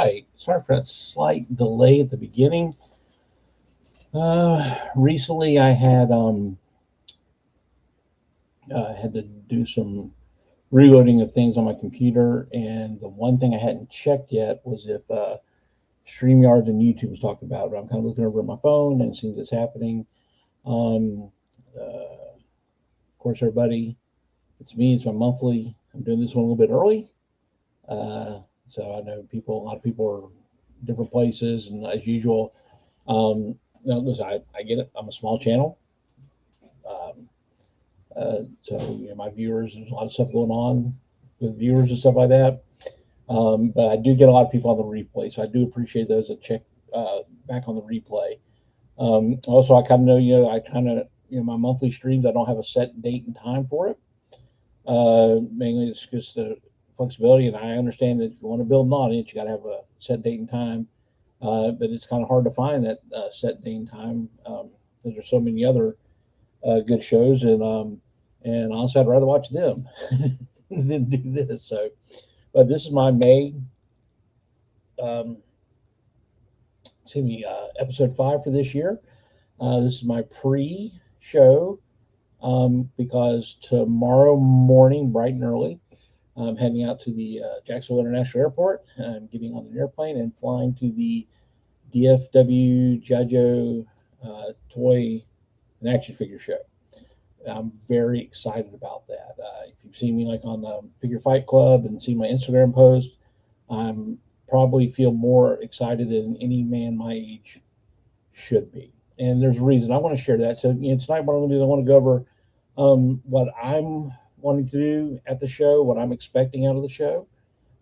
right. Sorry for that slight delay at the beginning. Recently, I had to do some reloading of things on my computer, and the one thing I hadn't checked yet was if StreamYards and YouTube was talking about it. I'm kind of looking over at my phone and seeing what's happening. Um, of course, everybody, it's me. It's my monthly. I'm doing this one a little bit early. So I know a lot of people are different places, and as usual, no, listen, I get it. I'm a small channel, um, so my viewers. There's a lot of stuff going on with viewers and stuff like that. But I do get a lot of people on the replay, so I do appreciate those that check back on the replay. Also, I kind of know, I kind of, my monthly streams, I don't have a set date and time for it. Mainly it's just the flexibility, and I understand that if you want to build an audience, you got to have a set date and time. But it's kind of hard to find that set date and time because there's so many other good shows, and honestly, I'd rather watch them than do this. So, but this is my May, um, episode 5 for this year. This is my pre-show because tomorrow morning, bright and early, I'm heading out to the Jacksonville International Airport. I'm getting on an airplane and flying to the DFW GI Joe toy and action figure show. I'm very excited about that. If you've seen me like on Figure Fight Club and seen my Instagram post, I'm probably feel more excited than any man my age should be. And there's a reason I want to share that. So tonight what I'm going to do is I want to go over what I'm wanting to do at the show, what I'm expecting out of the show.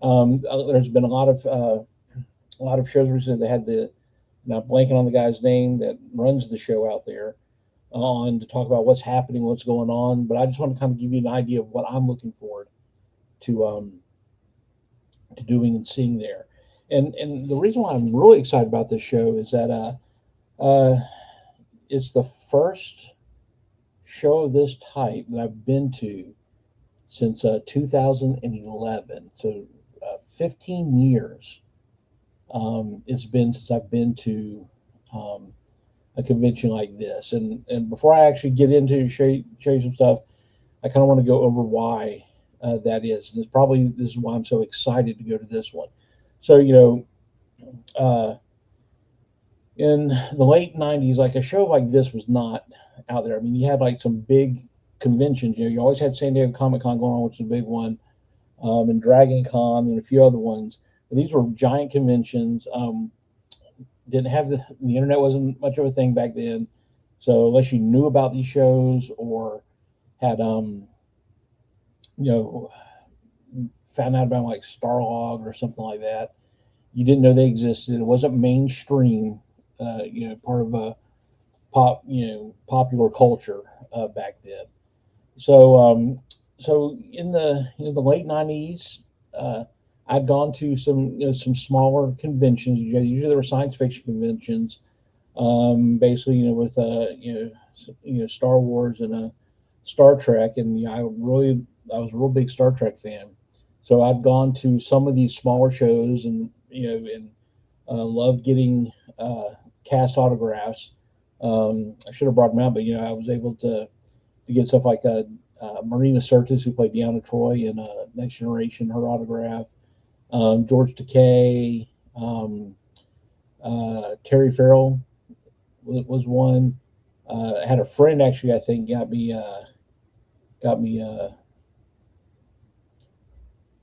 There's been a lot of shows recently. They had now blanking on the guy's name that runs the show out there on to talk about what's happening, what's going on. But I just want to kind of give you an idea of what I'm looking forward to doing and seeing there. And the reason why I'm really excited about this show is that it's the first show of this type that I've been to since 2011. So 15 years it's been since I've been to a convention like this. And before I actually get into show you some stuff, I kind of want to go over why that is. And this is why I'm so excited to go to this one. So, in the late 90s, like a show like this was not out there. I mean, you had like some big conventions. You always had San Diego Comic Con going on, which is a big one, and Dragon Con and a few other ones. But these were giant conventions. Didn't have the internet wasn't much of a thing back then. So unless you knew about these shows or had found out about like Starlog or something like that, you didn't know they existed. It wasn't mainstream, part of a popular culture back then. So in the late 90s, I'd gone to some smaller conventions. Usually there were science fiction conventions, basically with Star Wars and Star Trek, and I was a real big Star Trek fan. So I'd gone to some of these smaller shows, and loved getting cast autographs. I should have brought them out, but I was able to get stuff like Marina Sirtis, who played Deanna Troy in Next Generation, her autograph. George Takei, Terry Farrell was one. I had a friend actually, I think, got me.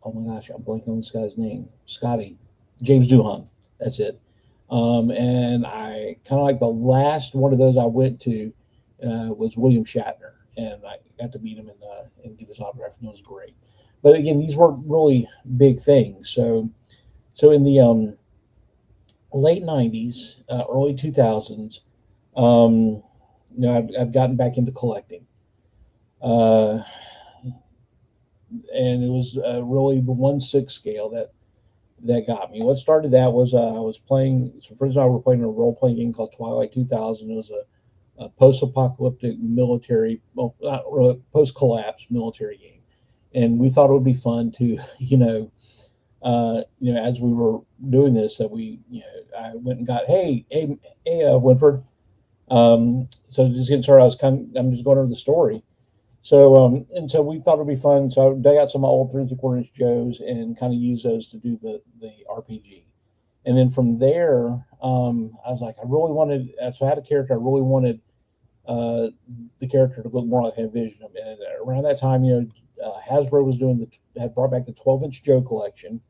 Oh my gosh, I'm blanking on this guy's name. Scotty, James Doohan. That's it. And I kind of like the last one of those I went to was William Shatner, and I got to meet him and get his autograph, and it was great. But again, these were really big things. So in the late 90s, early 2000s, I've gotten back into collecting. And it was really the 1/6 scale that got me. What started that was I was playing. So friends and I were playing a role-playing game called Twilight 2000. It was a post-apocalyptic military, well, not really, post-collapse military game, and we thought it would be fun to as we were doing this, that I went and got, hey, Winford. So just getting started, I'm just going over the story. So we thought it'd be fun. So I dug out some old 3 3/4 inch Joes and kind of use those to do the RPG. And then from there, I was like, I really wanted. So I had a character I really wanted the character to look more like I envisioned him. And around that time, Hasbro was had brought back the 12-inch Joe collection,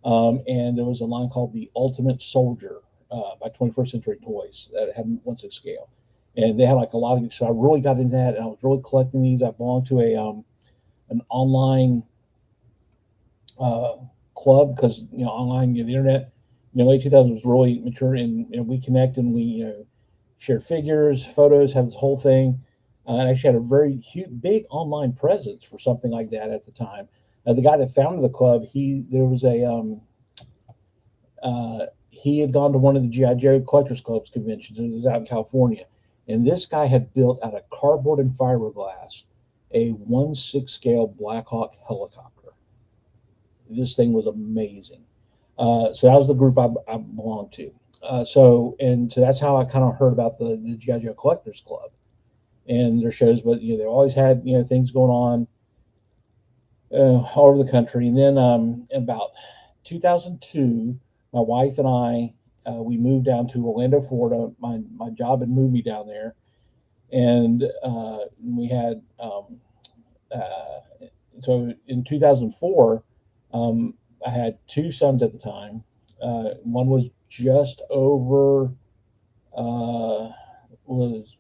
and there was a line called the Ultimate Soldier by 21st Century Toys that had 1/6 scale, and they had like a lot of. So I really got into that, and I was really collecting these. I belonged to an online club because online, the internet, late 2000s was really mature, and we connect and we shared figures, photos, had this whole thing. And actually had a very huge, big online presence for something like that at the time. The guy that founded the club, he had gone to one of the GI Joe Collectors Clubs conventions. It was out in California, and this guy had built out of cardboard and fiberglass a 1/6 scale Black Hawk helicopter. This thing was amazing. So that was the group I belonged to. So that's how I kind of heard about the GI Joe Collectors Club and their shows. But they always had things going on all over the country. And then in about 2002, my wife and I we moved down to Orlando, Florida. My job had moved me down there, and we had so in 2004, I had 2 sons at the time. One was just over was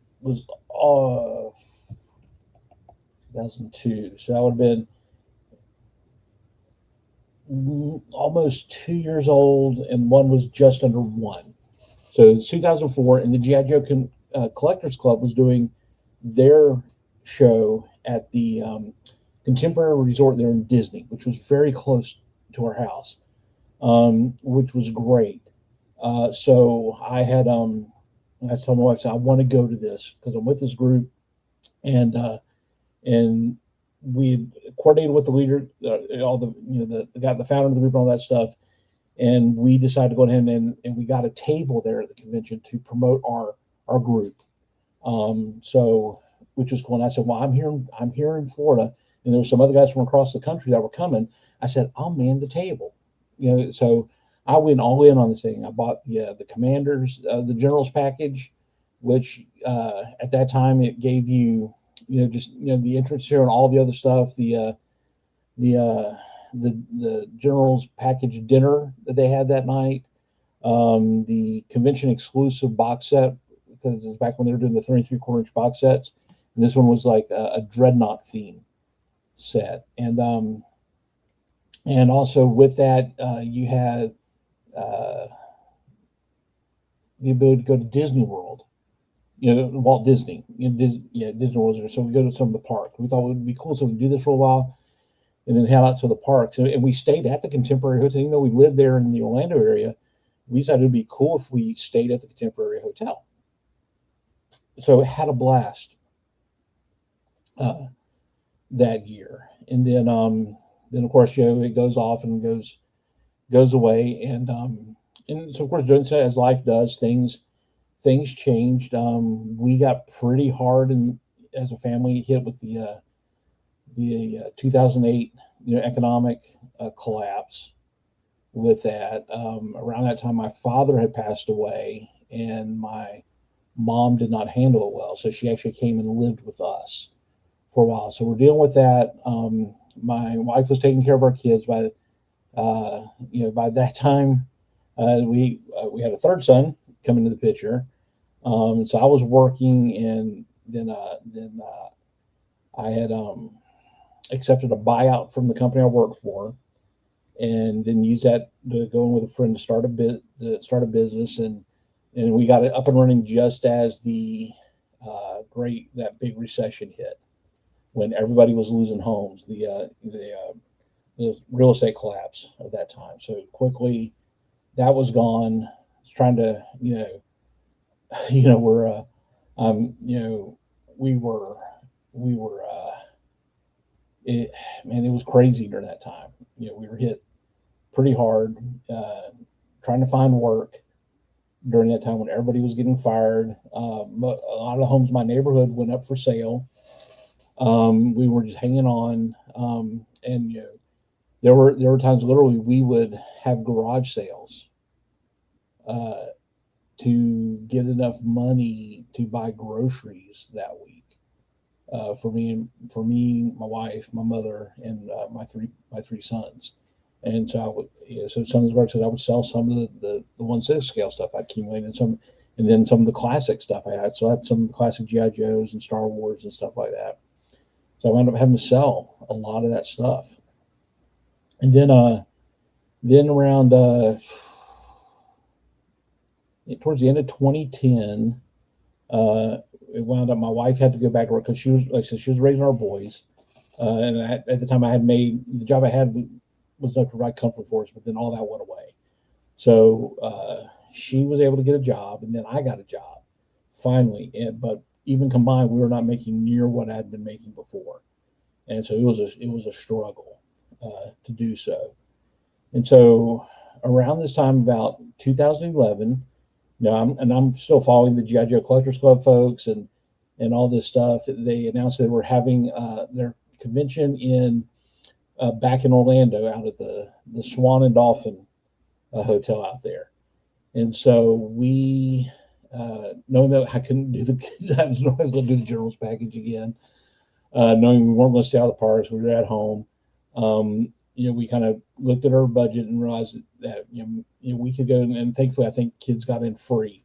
2002, so that would have been almost 2 years old, and one was just under one. So it's 2004, and the GI Joe Collectors Club was doing their show at the Contemporary Resort there in Disney, which was very close to our house, which was great. So I told my wife, I want to go to this because I'm with this group, and we coordinated with the leader, all the guy, the founder of the group, and all that stuff. And we decided to go ahead and we got a table there at the convention to promote our group. So which was cool. And I said, well, I'm here in Florida, and there were some other guys from across the country that were coming. I said, I'll man the table. So I went all in on this thing. I bought the commanders, the generals package, which at that time it gave you the entrance share and all the other stuff, the generals package dinner that they had that night, the convention exclusive box set, because it's back when they were doing the 3 3/4 inch box sets, and this one was like a dreadnought theme set, and also with that you had the ability to go to Disney World. Walt Disney, Disney World. So we go to some of the parks. We thought it would be cool, so we do this for a while, and then head out to the parks. And we stayed at the Contemporary Hotel. Even though we lived there in the Orlando area, we decided it'd be cool if we stayed at the Contemporary Hotel. So it had a blast that year. And then of course, it goes off and goes away, and so of course, doing so as life does, things changed. We got pretty hard and as a family hit with the 2008 economic collapse. With that, around that time, my father had passed away, and my mom did not handle it well, so she actually came and lived with us for a while. So we're dealing with that. My wife was taking care of our kids by that time. We had a third son come into the picture. So I was working, and then I had accepted a buyout from the company I worked for, and then used that to go in with a friend to start a business, and we got it up and running just as the that big recession hit, when everybody was losing homes, the real estate collapse of that time. So quickly, that was gone. Trying to we're we were it was crazy during that time. We were hit pretty hard, trying to find work during that time when everybody was getting fired. But a lot of the homes in my neighborhood went up for sale. We were just hanging on, and there were times literally we would have garage sales uh, to get enough money to buy groceries that week for me, my wife, my mother, and my three sons. And so so some of the work says I would sell some of the 1/6 scale stuff I accumulated, and then some of the classic stuff I had. So I had some classic GI Joes and Star Wars and stuff like that. So I wound up having to sell a lot of that stuff. And then around towards the end of 2010, it wound up my wife had to go back to work because she was, like I said, she was raising our boys. And at the time I had made the job I had was enough to provide comfort for us, but then all that went away. So she was able to get a job, and then I got a job finally. But even combined, we were not making near what I had been making before, and so it was a struggle to do so. And so around this time, about 2011, I'm still following the GI Joe Collectors Club folks and all this stuff. They announced they were having their convention back in Orlando, out at the Swan and Dolphin hotel out there. And so we, knowing that I couldn't do I was going to do the generals package again, knowing we weren't going to stay out of the parks, we were at home. We kind of looked at our budget and realized that we could go, and thankfully I think kids got in free.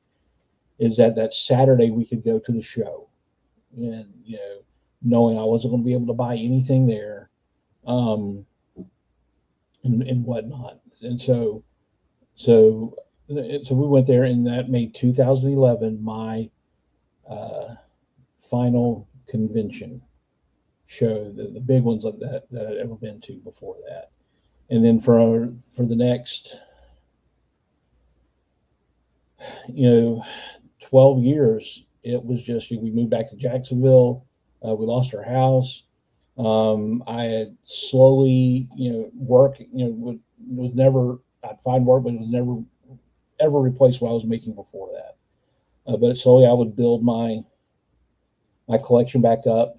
Is that Saturday we could go to the show, and knowing I wasn't going to be able to buy anything there, and whatnot, and so we went there, and that made 2011 my final convention show, the big ones like that I'd ever been to before that. And then for the next 12 years, it was just we moved back to Jacksonville. We lost our house. I had slowly work was never, I'd find work, but it was never ever replace what I was making before that. But slowly I would build my collection back up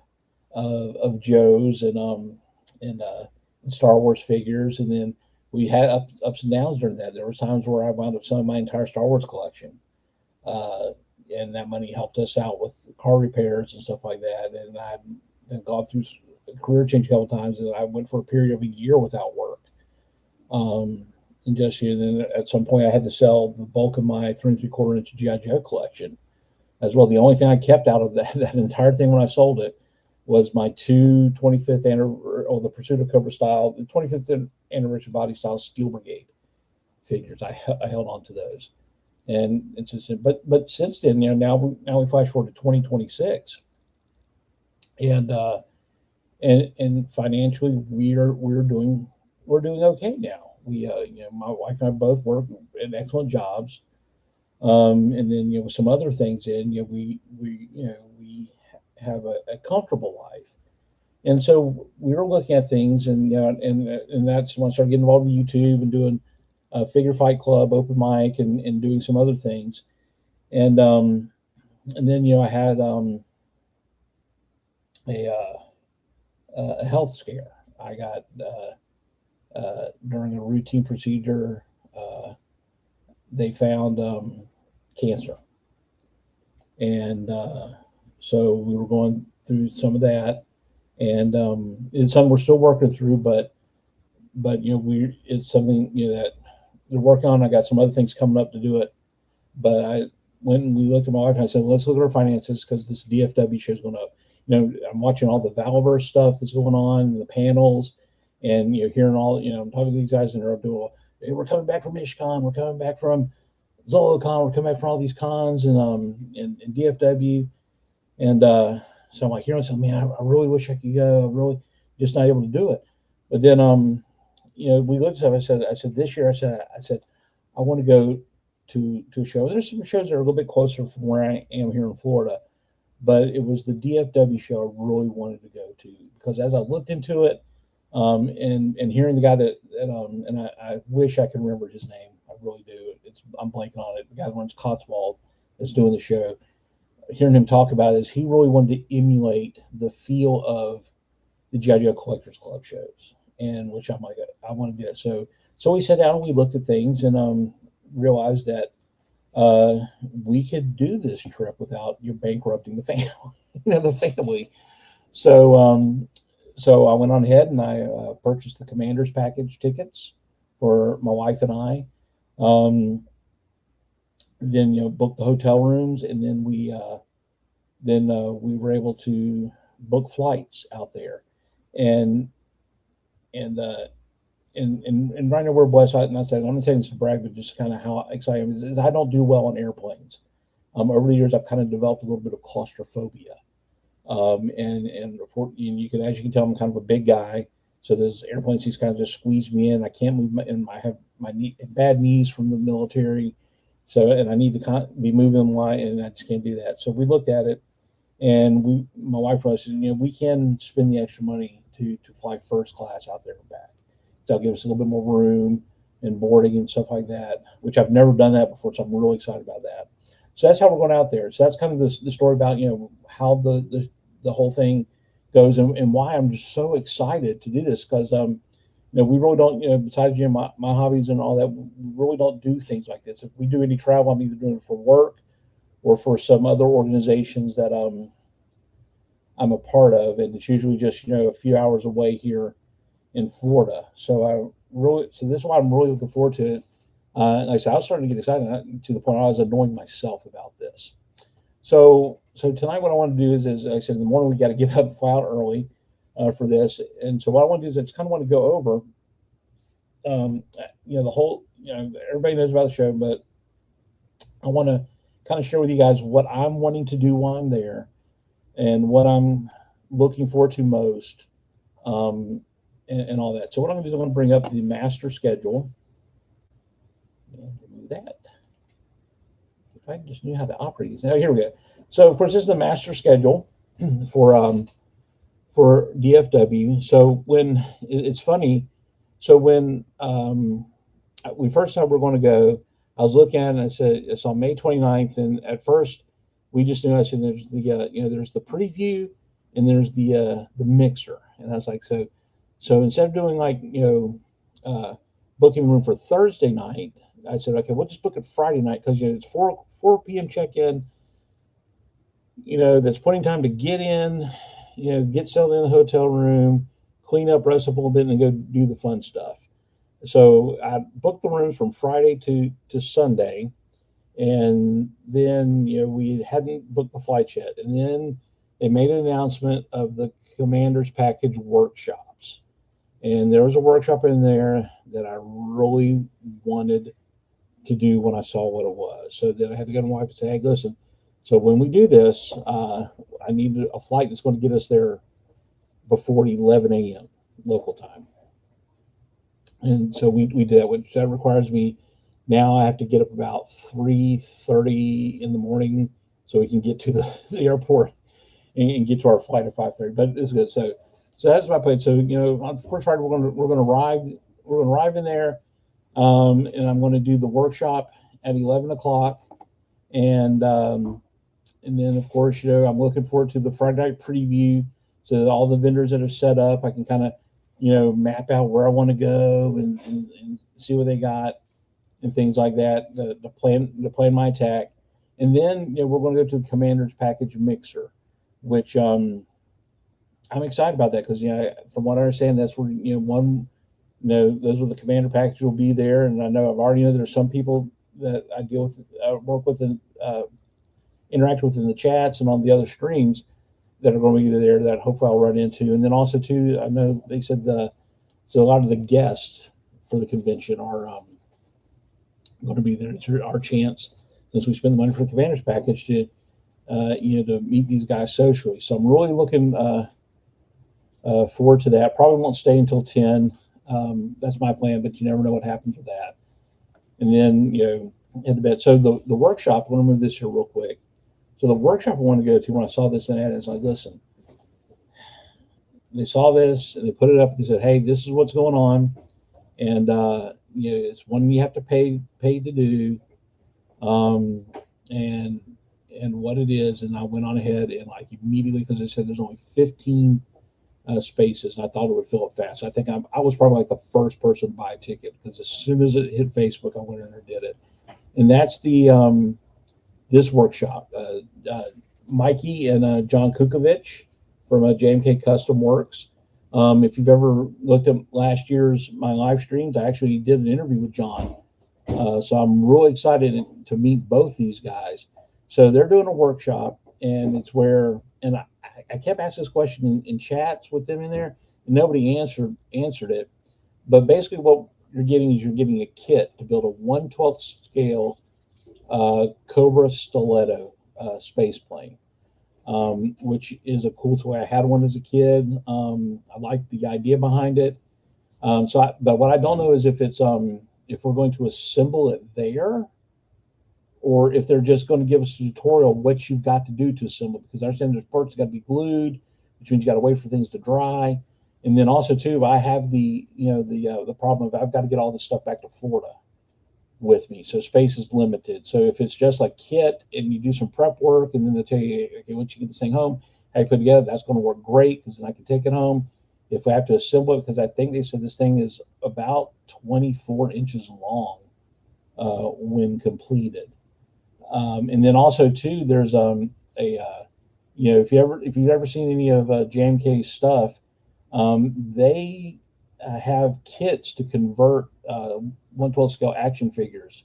of Joes and Star Wars figures, and then we had ups and downs during that. There were times where I wound up selling my entire Star Wars collection, and that money helped us out with car repairs and stuff like that. And I'd gone through a career change a couple times, and I went for a period of a year without work. And then at some point I had to sell the bulk of my 3 3/4 inch GI Joe collection as well. The only thing I kept out of that entire thing when I sold it was my two 25th anniversary, or the Pursuit of Cobra style, the 25th anniversary body style Steel Brigade figures. I held on to those, and it's just, but since then, now we flash forward to 2026, and financially we're doing okay now. We my wife and I both work in excellent jobs, and then with some other things we have a comfortable life. And so we were looking at things, and and that's when I started getting involved in YouTube and doing a Figure Fight Club open mic and doing some other things. And then I had a health scare. I got during a routine procedure, they found cancer, and so we were going through some of that, and some we're still working through, but it's something that they're working on. I got some other things coming up to do it, but I went and we looked at my wife and I said, let's look at our finances, because this DFW show is going up. I'm watching all the Valverse stuff that's going on, the panels, and hearing all, I'm talking to these guys, and they're doing, hey, we're coming back from IshCon, we're coming back from ZoloCon, we're coming back from all these cons, and DFW. And so I'm like, so man, I really wish I could go. I'm really just not able to do it. But then we looked at it. I said this year, I said I want to go to a show. There's some shows that are a little bit closer from where I am here in Florida, but it was the DFW show I really wanted to go to, because as I looked into it, And hearing the guy and I wish I could remember his name. I really do. I'm blanking on it. The guy that runs Cotswold is doing the show. Hearing him talk about this, he really wanted to emulate the feel of the GI Joe Collectors Club shows, and which I'm like, I want to do it. So we sat down and we looked at things and realized that we could do this trip without you bankrupting the family, the family. So so I went on ahead and I purchased the Commander's package tickets for my wife and I. Um, then booked the hotel rooms, and then we were able to book flights out there, and and uh, and right now we're blessed. And I said I'm not saying this to brag, but just kind of how excited I am is I don't do well on airplanes. Over the years, I've kind of developed a little bit of claustrophobia. And you can, as you can tell, I'm kind of a big guy, so those airplane seats kind of just squeeze me in. I can't move, and I have bad knees from the military, so and I need to be moving them light, and I just can't do that. So we looked at it, and my wife and I said, we can spend the extra money to fly first class out there and back. That'll give us a little bit more room and boarding and stuff like that, which I've never done that before, so I'm really excited about that. So that's how we're going out there. So that's kind of the story about how the whole thing goes, and why I'm just so excited to do this, because we really don't, besides my hobbies and all that, we really don't do things like this. If we do any travel, I'm either doing it for work or for some other organizations that I'm a part of, and it's usually just a few hours away here in Florida. So this is why I'm really looking forward to it. Like I said, I was starting to get excited to the point I was annoying myself about this. So tonight, what I want to do is like I said, in the morning we got to get up and fly out early for this. And so what I want to do is I just kind of want to go over, the whole, everybody knows about the show, but I want to kind of share with you guys what I'm wanting to do while I'm there, and what I'm looking forward to most, and all that. So what I'm going to do is I'm going to bring up the master schedule. And remove that. If I just knew how to operate these. Now here we go. So of course this is the master schedule for DFW. So when it's funny, so when we first said we're going to go, I was looking at it and I said it's on May 29th, and at first we just knew, I said there's there's the preview and there's the mixer, and I was like, so instead of doing booking room for Thursday night, I said, okay, we'll just book it Friday night, because it's 4 p.m. check-in. That's plenty of time to get in, get settled in the hotel room, clean up, rest up a little bit, and then go do the fun stuff. So I booked the rooms from Friday to Sunday, and then we hadn't booked the flights yet, and then they made an announcement of the Commander's Package workshops, and there was a workshop in there that I really wanted to do when I saw what it was. So then I had to go to my wife and say, hey, listen, so when we do this, I need a flight that's going to get us there before 11 a.m. local time. And so we did that, which that requires me, now I have to get up about 3:30 in the morning so we can get to the airport and get to our flight at 5:30. But it's good. So that's my plan. So on first Friday we're going to arrive in there. And I'm going to do the workshop at 11 o'clock. And then, of course, I'm looking forward to the Friday night preview, so that all the vendors that are set up, I can kind of, map out where I want to go and see what they got and things like that, the plan my attack. And then, we're going to go to the Commander's Package Mixer, which I'm excited about that, because, from what I understand, that's where, those with the Commander package will be there. And I know there's some people that I deal with, work with, and interact with in the chats and on the other streams that are going to be there that hopefully I'll run into. And then also too, I know they said so a lot of the guests for the convention are going to be there. It's our chance, since we spend the money for the Commander's package, to to meet these guys socially. So I'm really looking forward to that. Probably won't stay until 10. That's my plan, but you never know what happens with that. And then, head to bed. So the workshop, I want to move this here real quick. So the workshop I want to go to, when I saw this in ad, it's like, listen, they saw this and they put it up and they said, "Hey, this is what's going on, and it's one you have to pay to do, um, and what it is." And I went on ahead and like immediately, because they said there's only 15 spaces, and I thought it would fill up fast. I think I was probably like the first person to buy a ticket, because as soon as it hit Facebook, I went in there and did it. And that's the this workshop. Mikey and John Kukovich from JMK Custom Works. If you've ever looked at last year's my live streams, I actually did an interview with John. So I'm really excited to meet both these guys. So they're doing a workshop, and it's where, and I kept asking this question in chats with them in there, and nobody answered it. But basically, what you're getting is you're getting a kit to build a 1/12 scale Cobra Stiletto space plane, which is a cool toy. I had one as a kid. I liked the idea behind it. But what I don't know is if it's if we're going to assemble it there, or if they're just going to give us a tutorial what you've got to do to assemble it. Because I understand there's parts that got to be glued, which means you got to wait for things to dry. And then also too, I have the problem of I've got to get all this stuff back to Florida with me, so space is limited. So if it's just like kit and you do some prep work, and then they tell you, okay, once you get this thing home, how you put it together, that's going to work great, because then I can take it home. If we have to assemble it, because I think they said this thing is about 24 inches long when completed. And then also too, there's if you've ever seen any of JMK's stuff, they have kits to convert 1/12 scale action figures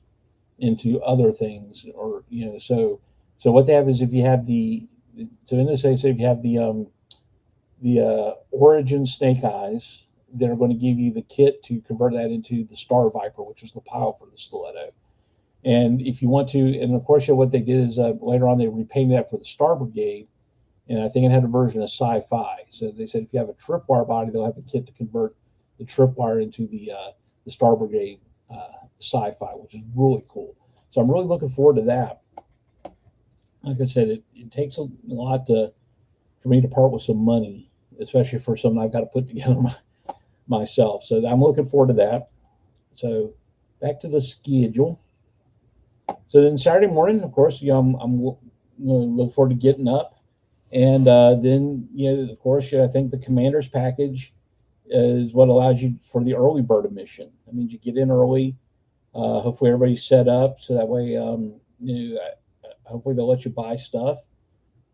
into other things, or so what they have is, if you have in this case, if you have the Origin Snake Eyes, they're going to give you the kit to convert that into the Star Viper, which is the pile for the stiletto. And if you want to, and of course, what they did is later on they repainted that for the Star Brigade, and I think it had a version of Sci-Fi. So they said if you have a tripwire body, they'll have a kit to convert the tripwire into the Star Brigade Sci-Fi, which is really cool. So I'm really looking forward to that. Like I said, it takes a lot for me to part with some money, especially for something I've got to put together myself. So I'm looking forward to that. So back to the schedule. So then Saturday morning, of course, I'm looking forward to getting up, and then of course, I think the commander's package is what allows you for the early bird admission. That means you get in early. Hopefully everybody's set up, so that way hopefully they'll let you buy stuff,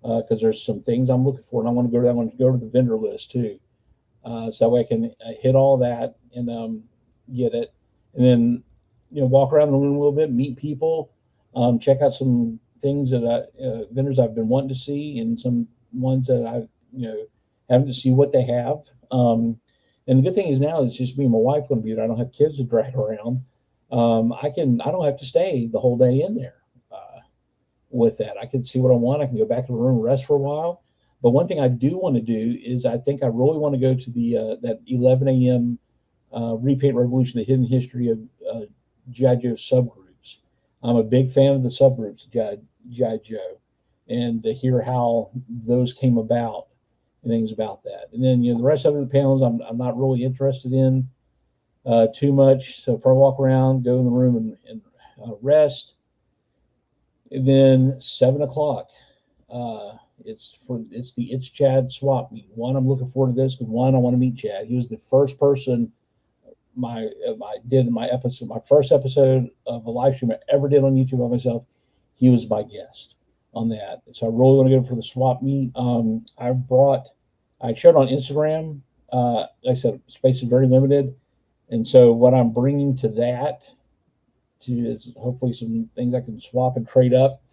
because there's some things I'm looking for, and I want to go to the vendor list too, so that way I can hit all that and get it, and then walk around the room a little bit, meet people, check out some things that vendors I've been wanting to see, and some ones that I having to see what they have. And the good thing is now it's just me and my wife going to be there. I don't have kids to drag around. I don't have to stay the whole day in there with that. I can see what I want. I can go back to the room, rest for a while. But one thing I do want to do is I think I really want to go to the that 11 a.m. Repaint Revolution, the hidden history of GI Joe subgroups. I'm a big fan of the subgroups, GI Joe, and to hear how those came about and things about that. And then the rest of the panels I'm not really interested in too much. So probably walk around, go in the room and rest. And then 7 o'clock, it's the It's Chad swap meet. One, I'm looking forward to this, because one, I want to meet Chad. He was the first person my first episode of a live stream I ever did on YouTube by myself. He was my guest on that. So I really want to go for the swap meet. I showed on Instagram, like I said, space is very limited. And so what I'm bringing to that is hopefully some things I can swap and trade up.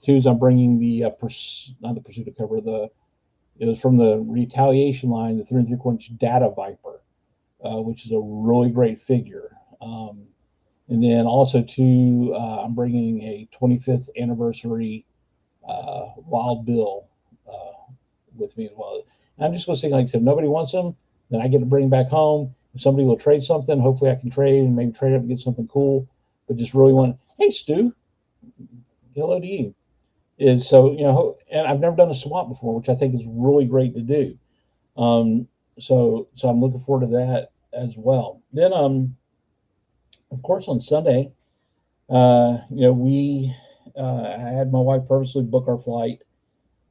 Two is I'm bringing the, not the Pursuit of Cover, it was from the Retaliation line, the 3.75-inch Data Viper, which is a really great figure. And then also too, I'm bringing a 25th anniversary Wild Bill with me as well. And I'm just going to say, like I said, if nobody wants them, then I get to bring them back home. If somebody will trade something, hopefully I can trade and maybe trade up and get something cool. But just really want, hey Stu, hello to you. And I've never done a swap before, which I think is really great to do. so I'm looking forward to that as well. Then of course on Sunday, we I had my wife purposely book our flight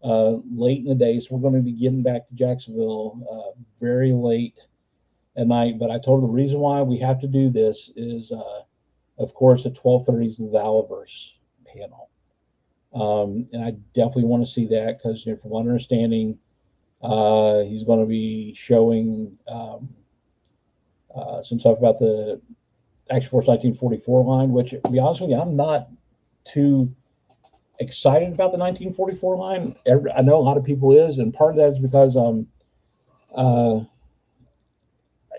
late in the day, so we're going to be getting back to Jacksonville very late at night. But I told her the reason why we have to do this is, of course, at 12:30 is the Valaverse panel, and I definitely want to see that because, from what I'm understanding, he's going to be showing some stuff about the Action Force 1944 line, which, to be honest with you, I'm not too excited about the 1944 line. I know a lot of people is, and part of that is because, like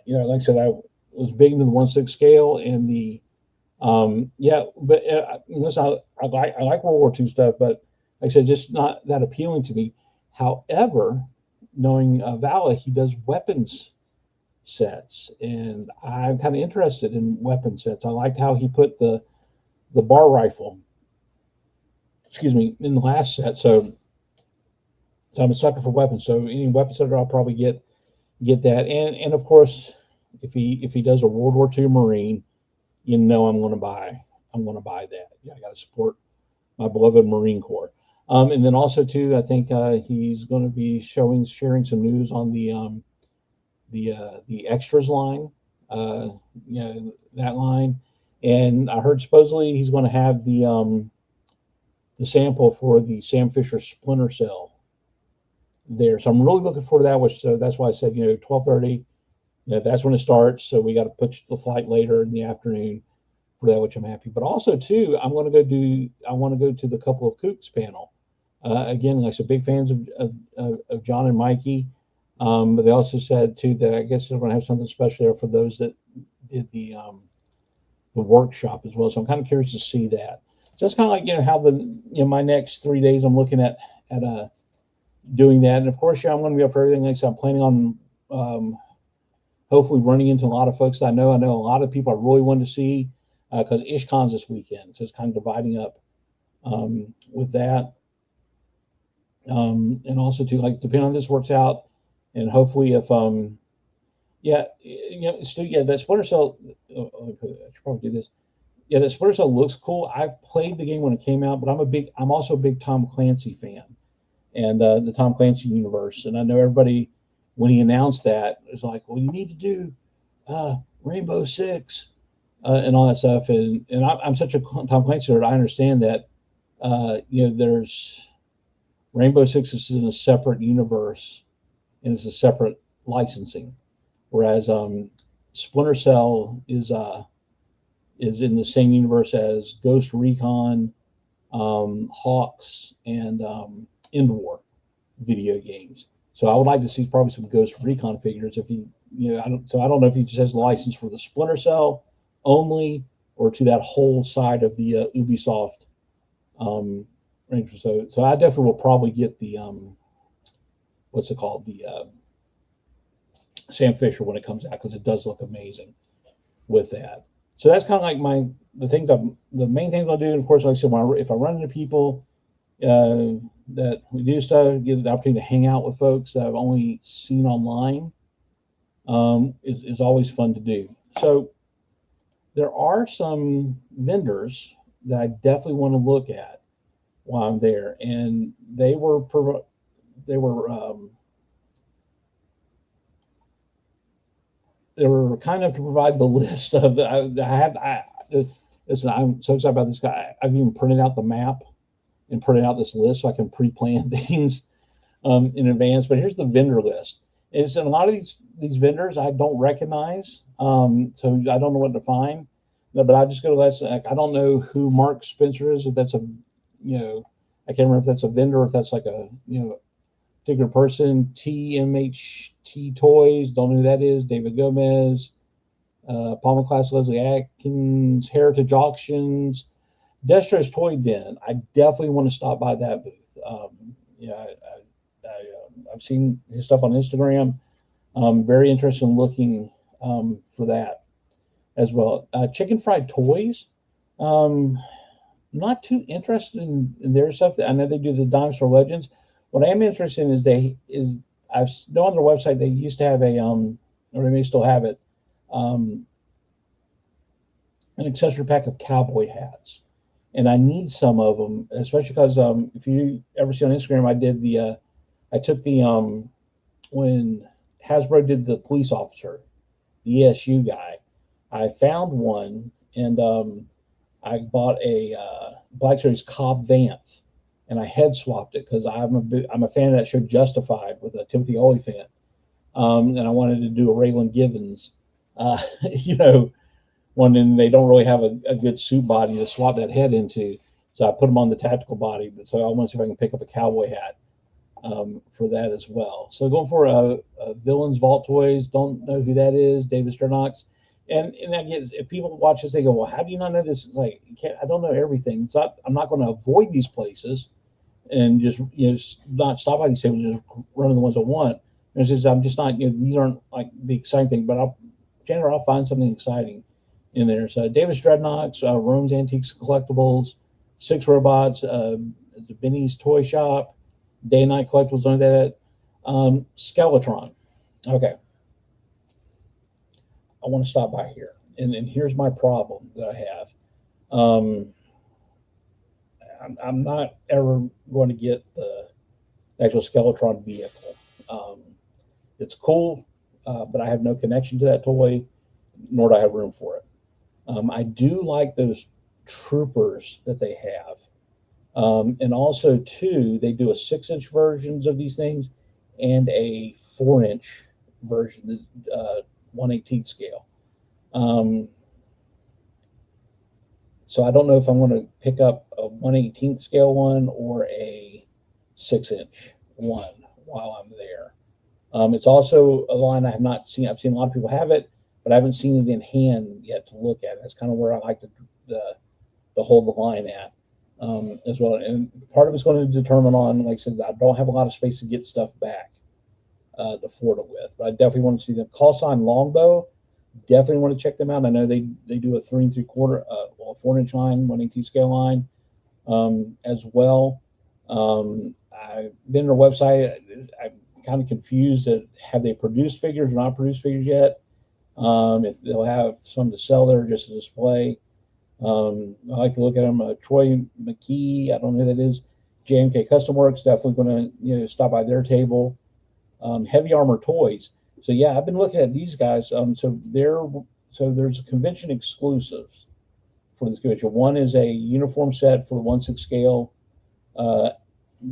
I said, I was big into the 1/6 scale and the, but listen, I like World War II stuff, but like I said, just not that appealing to me. However, knowing Vala, he does weapons sets, and I'm kind of interested in weapon sets. I liked how he put the bar rifle, in the last set. So I'm a sucker for weapons. So any weapon set, I'll probably get that. And of course, if he does a World War II Marine, I'm going to buy that. Yeah, I got to support my beloved Marine Corps. And then also too, I think he's going to be sharing some news on the extras line, that line. And I heard supposedly he's going to have the sample for the Sam Fisher Splinter Cell there. So I'm really looking forward to that. So that's why I said 12:30. That's when it starts. So we got to put the flight later in the afternoon for that, which I'm happy. But also too, I want to go to the Couple of Kooks panel. Again, like I said, big fans of John and Mikey. But they also said too that I guess they're going to have something special there for those that did the workshop as well. So I'm kind of curious to see that. So it's kind of like how my next 3 days I'm looking at doing that. And of course, I'm going to be up for everything. Like I said, I'm planning on hopefully running into a lot of folks that I know. I know a lot of people I really wanted to see because IshCon's this weekend, so it's kind of dividing up with that. And also too, like, depending on how this works out, and hopefully if that Splinter Cell. I should probably do this. Yeah, that Splinter Cell looks cool. I played the game when it came out, but I'm also a big Tom Clancy fan, and the Tom Clancy universe. And I know everybody, when he announced that, it was like, well, you need to do Rainbow Six and all that stuff. And I'm such a Tom Clancy nerd. I understand that there's Rainbow Six is in a separate universe and it's a separate licensing, whereas Splinter Cell is in the same universe as Ghost Recon, Hawks, and End War video games. So I would like to see probably some Ghost Recon figures if he, I don't know if he just has a license for the Splinter Cell only or to that whole side of the Ubisoft range. So I definitely will probably get the what's it called, the Sam Fisher when it comes out, because it does look amazing with that. So that's kind of like the main things I'll do. And of course, like I said, if I run into people that we do stuff, get the opportunity to hang out with folks that I've only seen online, is always fun to do. So there are some vendors that I definitely want to look at while I'm there, and they were kind of to provide the list of listen, I'm so excited about this guy. I've even printed out the map and printed out this list so I can pre-plan things in advance. But here's the vendor list. And a lot of these vendors I don't recognize, so I don't know what to find. But I just go to list. I don't know who Mark Spencer is. If that's I can't remember if that's a vendor or if that's like a particular person. TMHT Toys, don't know who that is. David Gomez, Palmer Class, Leslie Atkins, Heritage Auctions, Destro's Toy Den. I definitely want to stop by that booth. I've seen his stuff on Instagram. Very interested in looking for that as well. Chicken Fried Toys. Not too interested in their stuff. I know they do the Dinosaur Legends. What I am interested in is I've know on their website they used to have or they may still have it, um, an accessory pack of cowboy hats, and I need some of them, especially because if you ever see on Instagram, I took the when Hasbro did the police officer, the ESU guy, I found one and I bought a Black Series Cobb Vanth, and I head swapped it because I'm a fan of that show Justified with Timothy Olyphant, and I wanted to do a Raylan Givens, you know, one, and they don't really have a good suit body to swap that head into, so I put them on the tactical body. But so I want to see if I can pick up a cowboy hat for that as well. So going for a Villains Vault Toys. Don't know who that is. David Sternox. And I guess if people watch this, they go, "Well, how do you not know this?" It's like I don't know everything. So I'm not going to avoid these places and just not stop by these tables, just running the ones I want. It's just I'm just not these aren't like the exciting thing, but I'll find something exciting in there. So David Stradnox, Rome's Antiques Collectibles, Six Robots, Benny's Toy Shop, Day and Night Collectibles, on that. Skeletron. Okay. I want to stop by here. And here's my problem that I have. I'm not ever going to get the actual Skeletron vehicle. It's cool, but I have no connection to that toy, nor do I have room for it. I do like those troopers that they have. And also, too, they do a 6-inch versions of these things and a 4-inch version, 1/18 scale. So I don't know if I'm going to pick up a 1/18 scale one or a 6-inch one while I'm there. It's also a line I have not seen. I've seen a lot of people have it, but I haven't seen it in hand yet to look at. That's kind of where I like to hold the line at as well. And part of it's going to determine on, like I said, I don't have a lot of space to get stuff back to Florida with, but I definitely want to see them. Call sign Longbow. Definitely want to check them out. I know they do a 3 3/4, a 4-inch line, 1/18 scale line as well. I've been to their website. I'm kind of confused at have they produced figures or not produced figures yet. If they'll have some to sell there just to display. I like to look at them. Troy McKee, I don't know who that is. JMK Custom Works, definitely going to stop by their table. Heavy Armor Toys. So yeah, I've been looking at these guys. So there's a convention exclusives for this convention. One is a uniform set for 1/6 scale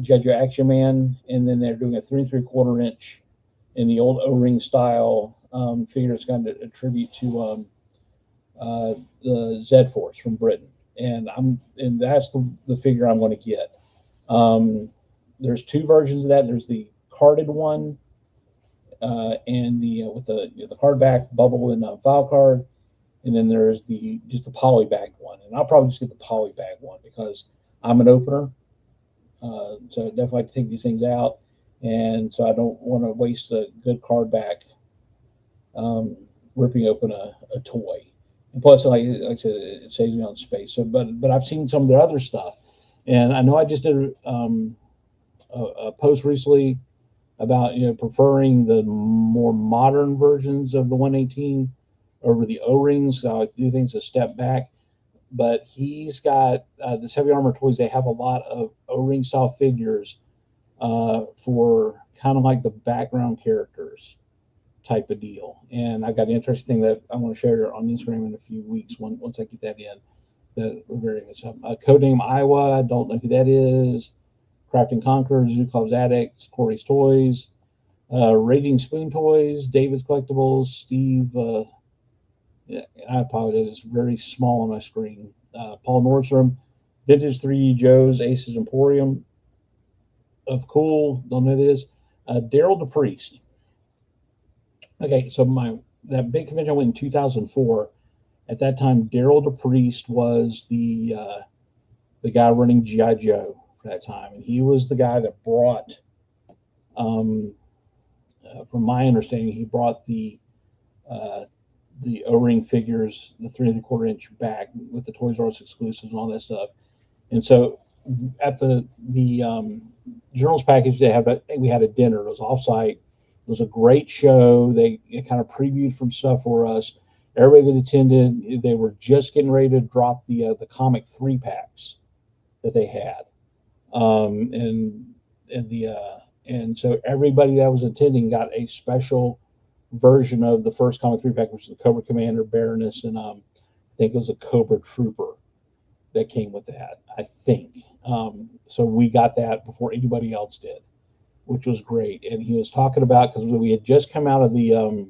Judge Action Man, and then they're doing a 3 3/4 inch in the old O-ring style figure. It's kind of a tribute to the Z Force from Britain, and that's the figure I'm going to get. There's 2 versions of that. There's the carded one. And the with the card back bubble and file card, and then there's just the poly bagged one, and I'll probably just get the poly bag one because I'm an opener, so I definitely like to take these things out, and so I don't want to waste a good card back ripping open a toy, and plus like I said, it saves me on space. So but I've seen some of their other stuff, and I know I just did a post recently about preferring the more modern versions of the 1/18 over the O-rings. I do things a step back, but he's got this Heavy Armor Toys. They have a lot of O-ring style figures for kind of like the background characters type of deal. And I got an interesting thing that I want to share on Instagram in a few weeks once I get that in. That very good stuff. Codename Iowa. I don't know who that is. Craft and Conquer, Zoo Club's Addicts, Corey's Toys, Raging Spoon Toys, David's Collectibles, Steve. Yeah, I apologize, it's very small on my screen. Paul Nordstrom, Vintage 3 Joe's, Aces Emporium of Cool, don't know who it is. Daryl DePriest. Okay, so that big convention I went in 2004. At that time, Daryl DePriest was the guy running GI Joe. That time, and he was the guy that brought from my understanding, he brought the O-ring figures, the 3 3/4 inch back with the Toys R Us exclusives and all that stuff. And so at the journals package, we had a dinner. It was offsite. It was a great show. They kind of previewed some stuff for us. Everybody that attended, they were just getting ready to drop the comic 3-packs that they had, and so everybody that was attending got a special version of the first comic 3-pack, which is the Cobra Commander, Baroness, and I think it was a Cobra Trooper that came with that. I think so. We got that before anybody else did, which was great. And he was talking about, because we had just come out of the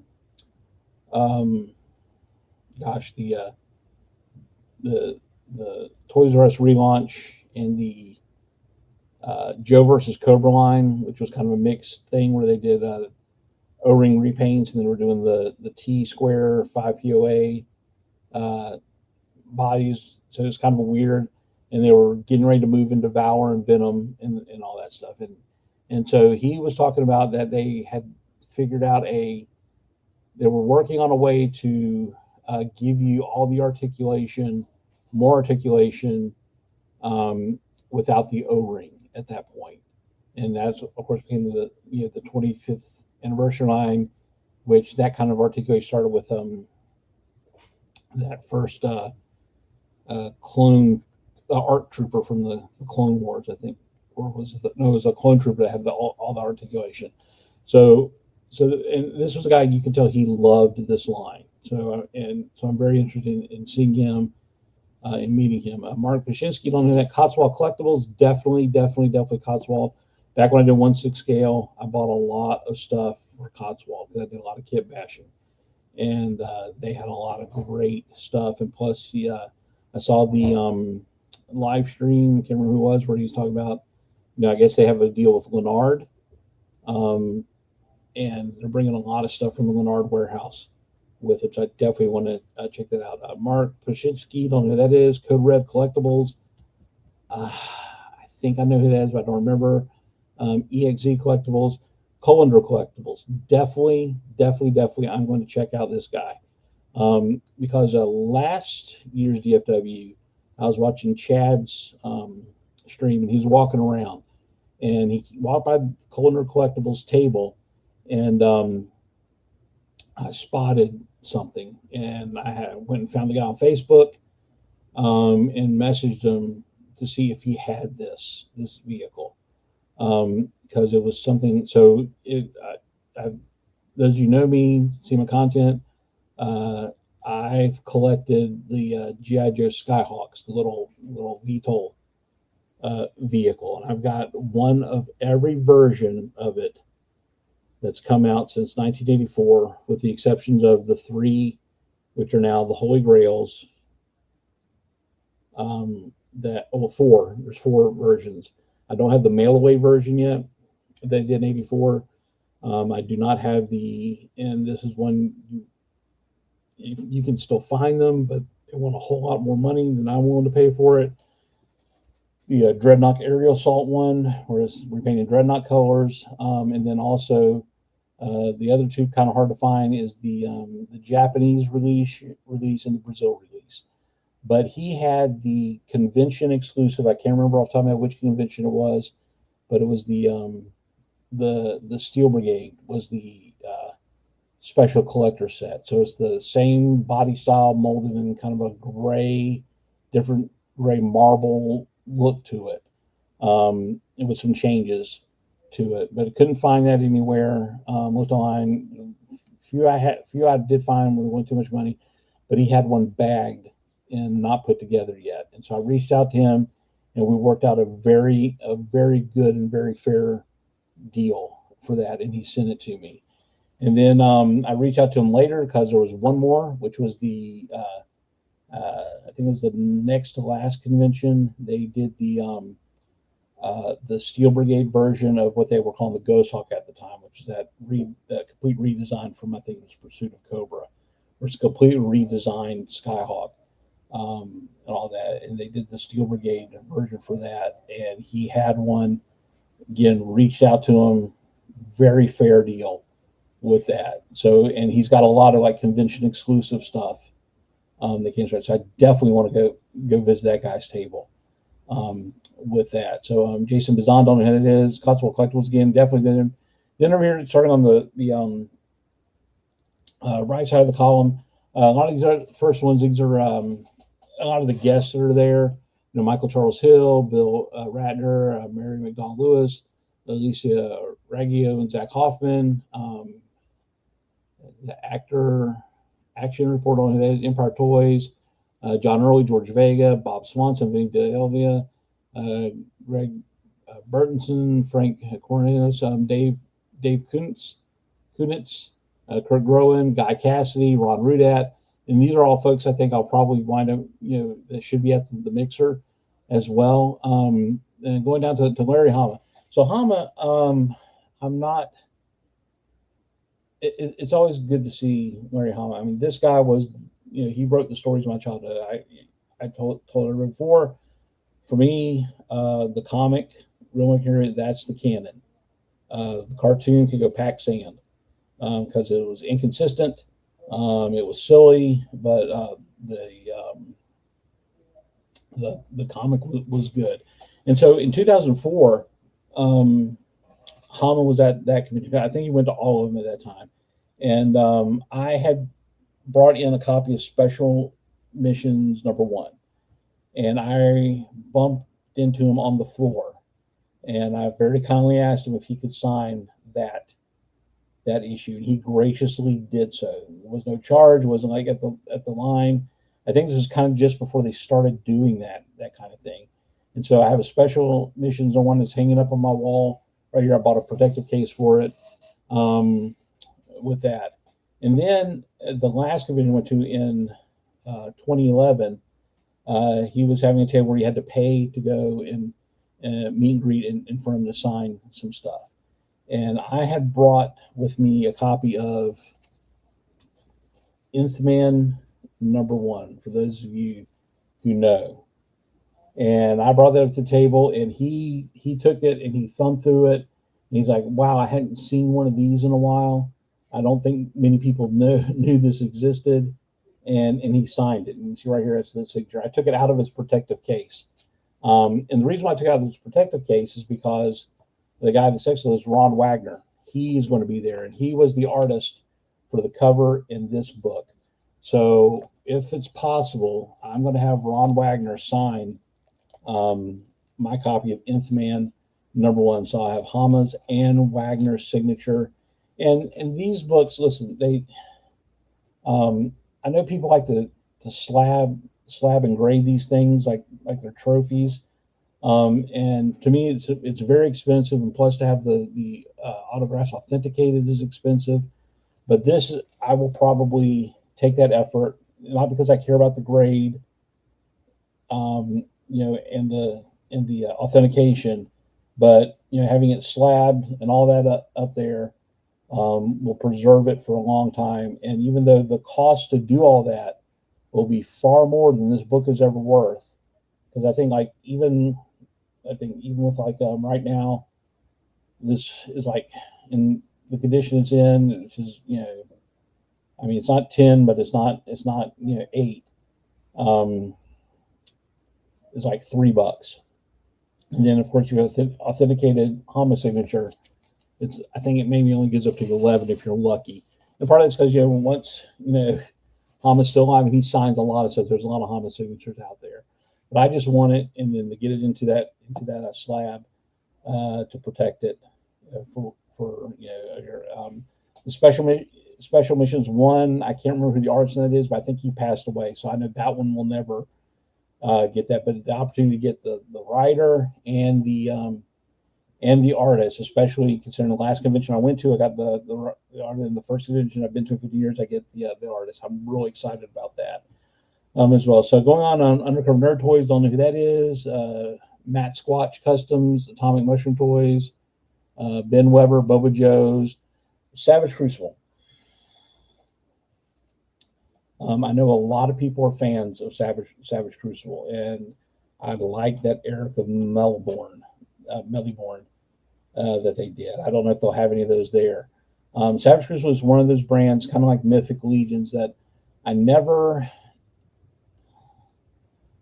the Toys R Us relaunch and the Joe versus Cobra line, which was kind of a mixed thing where they did O-ring repaints, and then we're doing the T square 5 POA bodies. So it's kind of a weird, and they were getting ready to move into Devour and Venom and all that stuff. And so he was talking about that they had figured out they were working on a way to give you all the articulation, more articulation, without the O-ring at that point. And that's, of course, became the 25th anniversary line, which that kind of articulation started with that first clone art trooper from the Clone Wars, I think, or was it? No, it was a clone trooper that had all the articulation. So and this was a guy, you can tell he loved this line. So I'm very interested in seeing him and meeting him. Mark Pashinsky, don't know that. Cotswold Collectibles, definitely Cotswold. Back when I did 1/6 scale, I bought a lot of stuff for Cotswold because I did a lot of kit bashing, and they had a lot of great stuff. And plus, I saw the live stream. Can't remember who it was, where he was talking about. I guess they have a deal with Lennard, and they're bringing a lot of stuff from the Lennard warehouse with it. So I definitely want to check that out. Mark Pashinsky, don't know who that is. Code Red Collectibles. I think I know who that is, but I don't remember. EXZ Collectibles, Colander Collectibles. Definitely, I'm going to check out this guy. Because last year's DFW, I was watching Chad's stream, and he's walking around, and he walked by the Colander Collectibles table, and I spotted something, and I went and found the guy on Facebook, and messaged him to see if he had this vehicle, because it was something. So those know me, see my content. I've collected the GI Joe Skyhawks, the little VTOL vehicle, and I've got one of every version of it that's come out since 1984, with the exceptions of the 3, which are now the Holy Grails. 4. There's 4 versions. I don't have the mail away version yet. They did in 84. I do not have and this is one you can still find them, but they want a whole lot more money than I'm willing to pay for it. The Dreadnought Aerial Assault one, where it's repainted Dreadnought colors, and then also the other 2 kind of hard to find is the Japanese release and the Brazil release. But he had the convention exclusive. I can't remember off the top of my head which convention it was, but it was the Steel Brigade was the special collector set. So it's the same body style, molded in kind of a different gray marble look to it. It was some changes to it, but I couldn't find that anywhere. Looked online. Few I did find when it went too much money, but he had one bagged and not put together yet. And so I reached out to him, and we worked out a very good and very fair deal for that, and he sent it to me. And then I reached out to him later because there was one more, which was the I think it was the next to last convention. They did the Steel Brigade version of what they were calling the Ghost Hawk at the time, which is that complete redesign from, I think it was Pursuit of Cobra, where it's a completely redesigned Skyhawk and all that. And they did the Steel Brigade version for that, and he had one. Again, reached out to him, very fair deal with that. So, and he's got a lot of like convention exclusive stuff that came straight. So I definitely want to go visit that guy's table with that. So Jason Bazan, don't know who that is. Cotswold Collectibles again, definitely did him. Then over here, starting on the right side of the column, a lot of these are first ones. These are a lot of the guests that are there. You know, Michael Charles Hill, Bill Ratner, Mary McDonald Lewis, Alicia Raggio, and Zach Hoffman. The actor action report on that is Empire Toys. John Early, George Vega, Bob Swanson, Vinny DeElvia, Greg Burtonson, Frank Cornelius, Dave Kunitz, Kurt Groen, Guy Cassidy, Ron Rudat. And these are all folks I think I'll probably wind up, that should be at the mixer as well. And going down to Larry Hama. So Hama, I'm not, it's always good to see Larry Hama. I mean, this guy was, he wrote the stories of my childhood. I told everyone before, for me, the comic, Real Mercury, that's the canon. The cartoon could go pack sand because it was inconsistent. It was silly, but the comic was good. And so in 2004, Hama was at that convention. I think he went to all of them at that time. And I had brought in a copy of Special Missions #1. And I bumped into him on the floor. And I very kindly asked him if he could sign that issue. And he graciously did so. There was no charge. It wasn't like at the line. I think this is kind of just before they started doing that kind of thing. And so I have a Special Missions #1 that's hanging up on my wall right here. I bought a protective case for it with that. And then the last convention I went to in 2011, he was having a table where you had to pay to go and meet and greet and for him to sign some stuff. And I had brought with me a copy of Nth Man #1, for those of you who know. And I brought that up to the table, and he took it and he thumbed through it. And he's like, wow, I hadn't seen one of these in a while. I don't think many people knew this existed. And he signed it. And you see right here, it's the signature. I took it out of his protective case. And the reason why I took it out of his protective case is because the guy that's next to us, Ron Wagner, he is going to be there. And he was the artist for the cover in this book. So if it's possible, I'm going to have Ron Wagner sign my copy of Nth Man #1. So I have Hama's and Wagner's signature. And these books, listen, they I know people like to slab and grade these things like they're trophies. And to me, it's very expensive, and plus to have the autographs authenticated is expensive. But this, I will probably take that effort, not because I care about the grade, and the authentication, but having it slabbed and all that up there will preserve it for a long time. And even though the cost to do all that will be far more than this book is ever worth, because I think even with right now, this is like in the condition it's in, which is it's not 10, but it's not 8. It's like $3. And then of course you have authenticated Hama signature. I think it maybe only gives up to 11 if you're lucky. And part of it's because once Hama's still alive and he signs a lot of stuff, there's a lot of Hama signatures out there. But I just want it, and then to get it into that slab to protect it for the Special Missions 1. I can't remember who the artist in that is, but I think he passed away, so I know that one will never get that. But the opportunity to get the writer and the artist, especially considering the last convention I went to, I got the artist. In the first convention I've been to in 50 years, I get the artist. I'm really excited about that as well. So going on Undercover Nerd Toys, don't know who that is. Matt Squatch Customs, Atomic Mushroom Toys, Ben Weber, Boba Joe's, Savage Crucible. I know a lot of people are fans of Savage Crucible, and I like that Eric of Melbourne that they did. I don't know if they'll have any of those there. Savage Crucible is one of those brands, kind of like Mythic Legions, that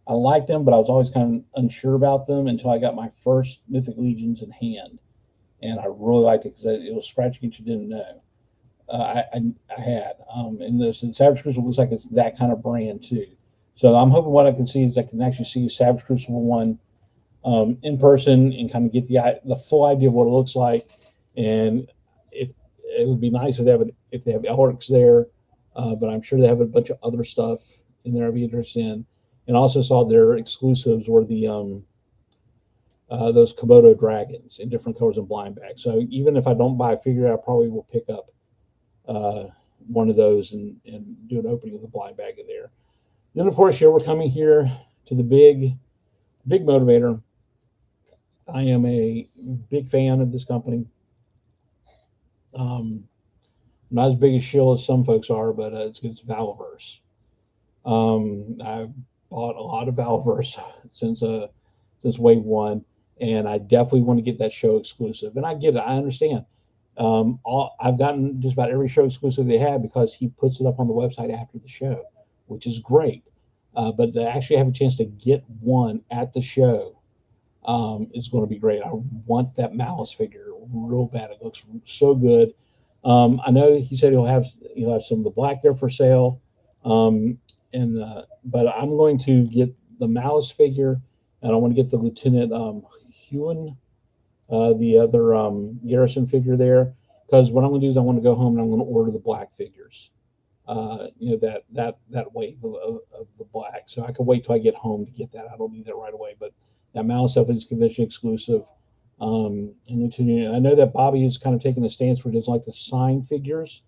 I liked them, but I was always kind of unsure about them until I got my first Mythic Legions in hand. and I really liked it because it was scratching it you didn't know. I had. And the Savage Crucible looks like it's that kind of brand too. So I'm hoping what I can see is I can actually see Savage Crucible one in person and kind of get the full idea of what it looks like. And if it would be nice if they have Elrics there, but I'm sure they have a bunch of other stuff in there I'd be interested in. And also saw their exclusives were the those Komodo dragons in different colors and blind bags. So even if I don't buy a figure, I probably will pick up one of those and do an opening of the blind bag in there. Then, of course, we're coming here to the big motivator. I am a big fan of this company. Not as big a shill as some folks are, but it's Valverse. I've bought a lot of Valverse since Wave 1, and I definitely want to get that show exclusive. And I get it. I understand. I've gotten just about every show exclusive they have because he puts it up on the website after the show, which is great. But to actually have a chance to get one at the show is going to be great. I want that Malice figure real bad. It looks so good. I know he said he'll have some of the black there for sale, but I'm going to get the Malice figure, and I want to get the Lieutenant Hewen, the other Garrison figure there, because what I'm going to do is I want to go home and I'm going to order the black figures. That wave of the black. So I can wait till I get home to get that. I don't need that right away, but that Malice stuff is convention exclusive. And I know that Bobby is kind of taking a stance where he doesn't like to sign figures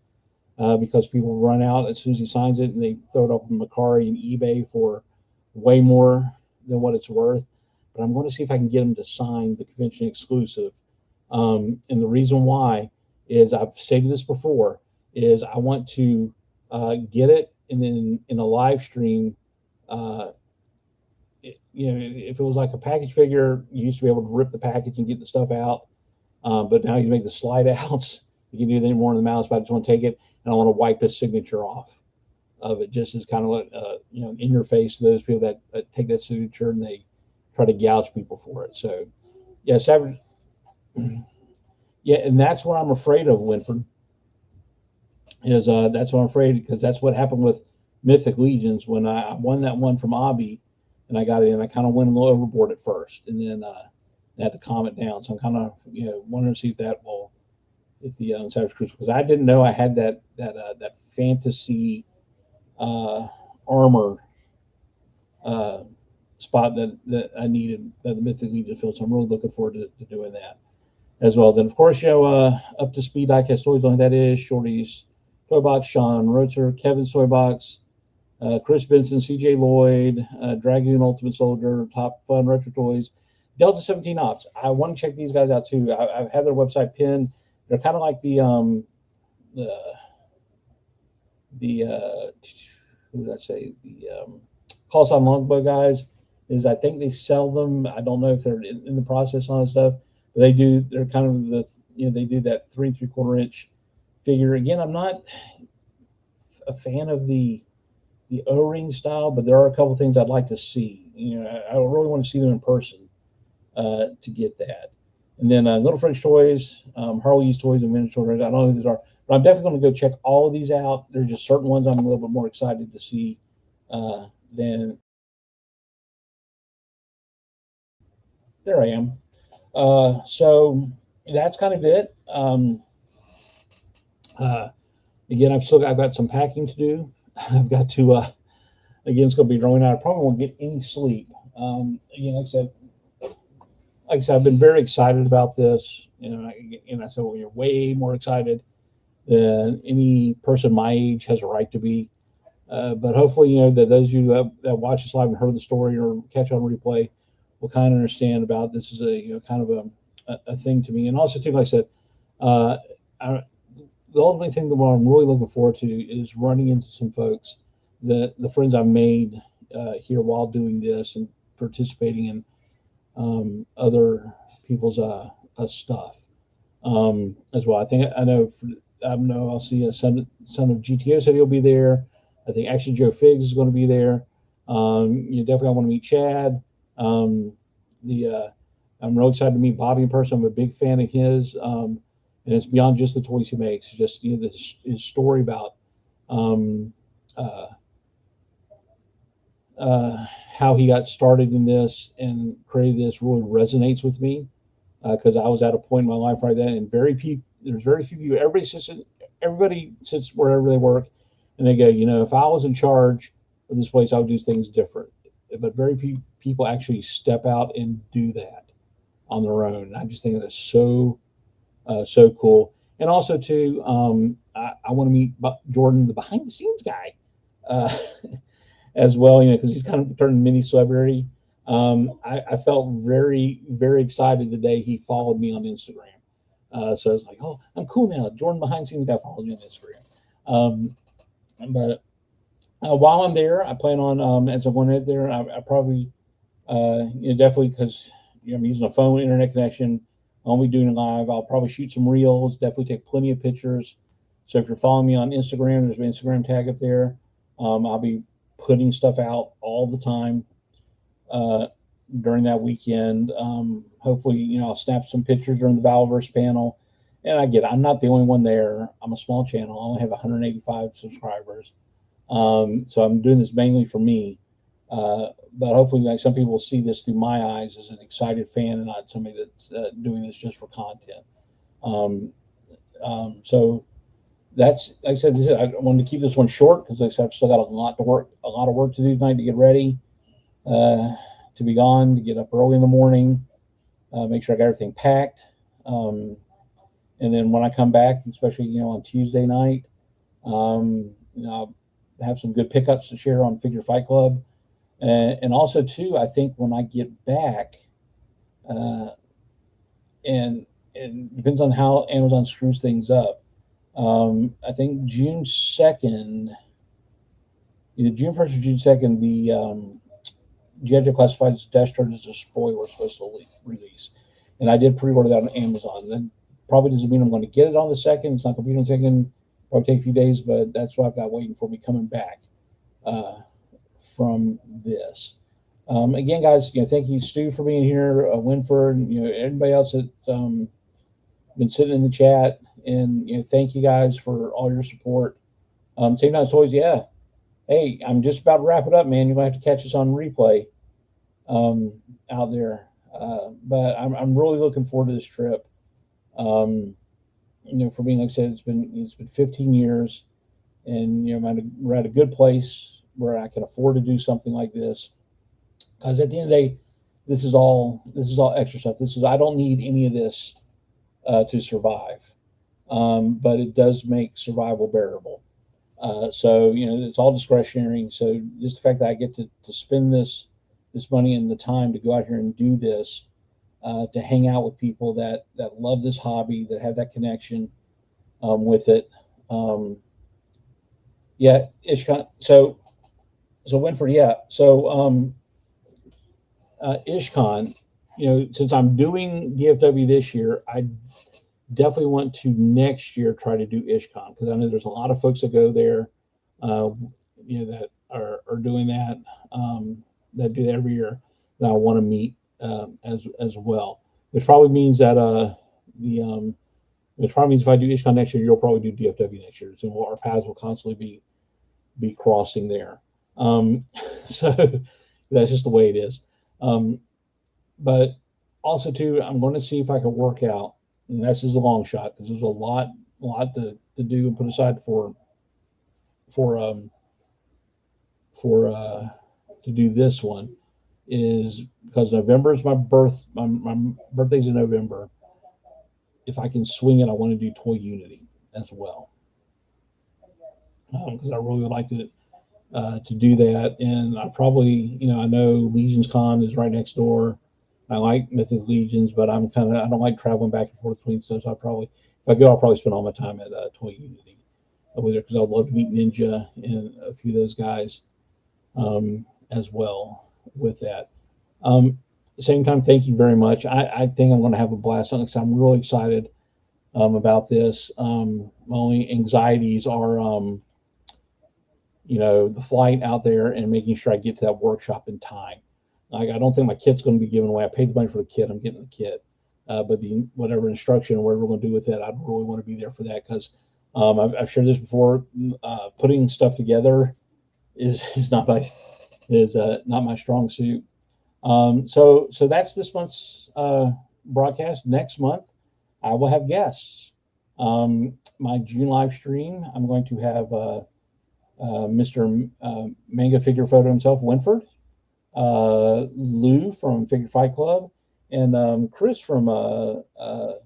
because people run out as soon as he signs it and they throw it up on Mercari and eBay for way more than what it's worth. But I'm going to see if I can get him to sign the convention exclusive. And the reason why is, I've stated this before, is I want to get it, and then in a live stream, if it was like a package figure, you used to be able to rip the package and get the stuff out. But now you make the slide outs. You can do that more in the Malice, but I just want to take it and I want to wipe his signature off of it, just as kind of in your face to those people that take that signature and they try to gouge people for it. So, yeah, Savage. Yeah, and that's what I'm afraid of, Winford. That's what I'm afraid, because that's what happened with Mythic Legions when I won that one from Abby, and I got it, and I kind of went a little overboard at first, and then I had to calm it down. So I'm kind of wondering to see if the Savage Crucible, because I didn't know I had that fantasy armor spot that I needed, that the Mythic Legion filled. So I'm really looking forward to doing that as well. Then of course Up to Speed Diecast Toys, like that is Shorty's Toy Box, Sean Rotzer, Kevin's Toy Box, Chris Benson, CJ Lloyd, Dragoon Ultimate Soldier, Top Fun Retro Toys, Delta 17 Ops. I want to check these guys out too. I've had their website pinned. They're kind of like the who did I say, the Call Sign Longbow guys. Is I think they sell them. I don't know if they're in the process on stuff. But they do. They're kind of they do that 3 3/4 inch figure. Again, I'm not a fan of the O-ring style, but there are a couple things I'd like to see. I really want to see them in person to get that. And then Little French Toys, Harley's Toys, and Vintage Toys. I don't know who these are, but I'm definitely going to go check all of these out. There's just certain ones I'm a little bit more excited to see than. There I am. So that's kind of it. Again, I've got some packing to do. I've got to, again, it's going to be growing out. I probably won't get any sleep. Again, like I said, I've been very excited about this. And I said, well, you're way more excited than any person my age has a right to be. But hopefully, that those of you that watch this live and heard the story or catch on replay will kind of understand about this is kind of a thing to me. And also, too, like I said, the only thing that I'm really looking forward to is running into some folks, the friends I've made here while doing this and participating in other people's stuff as well. I know I'll see a son of GTO said he'll be there. I think actually Joe Figs is going to be there. Definitely I want to meet Chad. I'm really excited to meet Bobby in person. I'm a big fan of his, and it's beyond just the toys he makes. It's just his story about um, uh, how he got started in this and created this really resonates with me because I was at a point in my life right then, and there's very few people. Everybody sits wherever they work, and they go, if I was in charge of this place, I would do things different. But very few people actually step out and do that on their own. And I just think that's so cool. And also too, I want to meet Jordan, the behind the scenes guy, uh, as well. Because he's kind of turned mini celebrity. I felt very very excited the day he followed me on Instagram. So I was like, oh, I'm cool now. Jordan behind the scenes guy follows me on Instagram. But while I'm there, I plan on as I'm going to there, I probably definitely because I'm using a phone internet connection. I'll be doing it live. I'll probably shoot some reels. Definitely take plenty of pictures. So if you're following me on Instagram, there's an Instagram tag up there. I'll be putting stuff out all the time uh, during that weekend. Hopefully, I'll snap some pictures during the Valverse panel. And I'm not the only one there. I'm a small channel. I only have 185 subscribers. So I'm doing this mainly for me. But hopefully, like some people will see this through my eyes as an excited fan and not somebody that's doing this just for content. So that's, like I said, I wanted to keep this one short because like I said, I've still got a lot of work to do tonight to get ready, to be gone, to get up early in the morning, make sure I got everything packed. And then when I come back, especially, on Tuesday night, I'll have some good pickups to share on Figure Fight Club. And also too, I think when I get back, and it depends on how Amazon screws things up. I think June 2nd, either June 1st or June 2nd, the GI Joe Classified's Destro is a spoiler we're supposed to release. And I did pre-order that on Amazon. That probably doesn't mean I'm going to get it on the 2nd. It's not going to be on the 2nd. Probably take a few days, but that's what I've got waiting for me coming back from this. Again, guys, thank you, Stu, for being here, Winford, everybody else that's been sitting in the chat, and thank you guys for all your support. Same Times Toys, yeah. Hey, I'm just about to wrap it up, man. You're gonna have to catch us on replay out there, but I'm really looking forward to this trip. For me, like I said, it's been 15 years, and we're at a good place where I can afford to do something like this. Because at the end of the day, this is all extra stuff. I don't need any of this to survive, but it does make survival bearable. So it's all discretionary. So just the fact that I get to spend this money and the time to go out here and do this, to hang out with people that love this hobby, that have that connection with it. Yeah, Ishkan. So Winford, yeah. So IshCon, since I'm doing DFW this year, I definitely want to next year try to do IshCon because I know there's a lot of folks that go there, that are doing that, that do that every year that I want to meet as well. Which probably means that which probably means if I do IshCon next year, you'll probably do DFW next year, so our paths will constantly be crossing there. So that's just the way it is. But also too, I'm going to see if I can work out, and that's just a long shot because there's a lot to do and put aside for to do this one, is because November is my birthday's in November. If I can swing it, I want to do Toy Unity as well, because I really would like to do that. And I probably, I know Legions Con is right next door. I like Mythic Legions, but I don't like traveling back and forth between stuff. So if I go, I'll probably spend all my time at Toy Unity over there because I'd love to meet Ninja and a few of those guys as well with that. At the same time, thank you very much. I think I'm going to have a blast. So I'm really excited about this. My only anxieties are, the flight out there and making sure I get to that workshop in time. Like, I don't think my kit's going to be given away. I paid the money for the kit. I'm getting the kit. But the whatever instruction, whatever we're going to do with it, I'd really want to be there for that because I've shared this before. Putting stuff together is not my strong suit. So that's this month's broadcast. Next month, I will have guests. My June live stream, I'm going to have Mr. Manga Figure Photo himself, Winford, Lou from Figure Fight Club, and Chris from Sys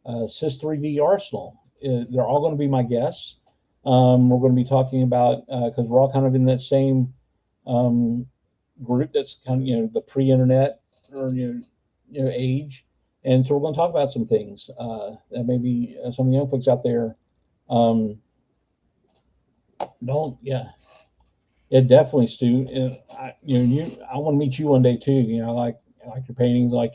3D Arsenal. They're all going to be my guests. We're going to be talking about, because we're all kind of in that same group that's kind of, the pre-internet or, age. And so we're going to talk about some things that maybe some of the young folks out there don't, it definitely, Stu. I want to meet you one day too. I like your paintings, I